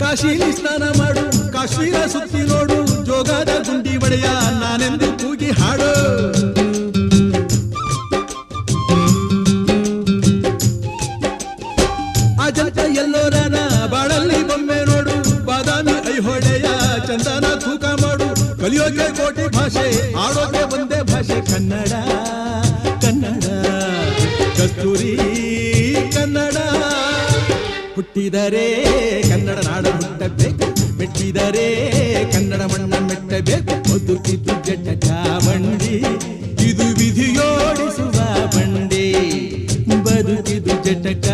ಕಾಶಿಲಿ ಸ್ನಾನ ಮಾಡು, ಕಾಶ್ಮೀರ ಸುತ್ತಿ ನೋಡು, ಜೋಗದ ಗುಂಡಿ ಒಡೆಯ ನಾನೆಂದು ಕೂಗಿ ಹಾಡು. ಅಜಂತ ಎಲ್ಲೋರನ ಬಾಳಲ್ಲಿ ಬೊಮ್ಮೆ ನೋಡು, ಬಾದಾಮಿ ಐಹೊಳೆಯ ಚಂದನ ತೂಕ ಮಾಡು. ಕಲಿಯೋಕೆ ಕೋಟಿ ಭಾಷೆ, ಆಡೋಕೆ ಒಂದೇ ಭಾಷೆ ಕನ್ನಡ ಕನ್ನಡ ಕಸ್ತೂರಿ ಕನ್ನಡ. ಹುಟ್ಟಿದರೆ ಕನ್ನಡ ನಾಡ ಹುಟ್ಟಬೇಕು, ಮೆಟ್ಟಿದರೆ ಕನ್ನಡ ಮಣ್ಣ ಮೆಟ್ಟಬೇಕು. ಬದುಕಿದ್ದು ಜಟಕ ಬಂಡಿ, ಇದು ವಿಧಿಯೋಡಿಸುವ ಬಂಡಿ, ಬದುಕಿದು ಜಟಕ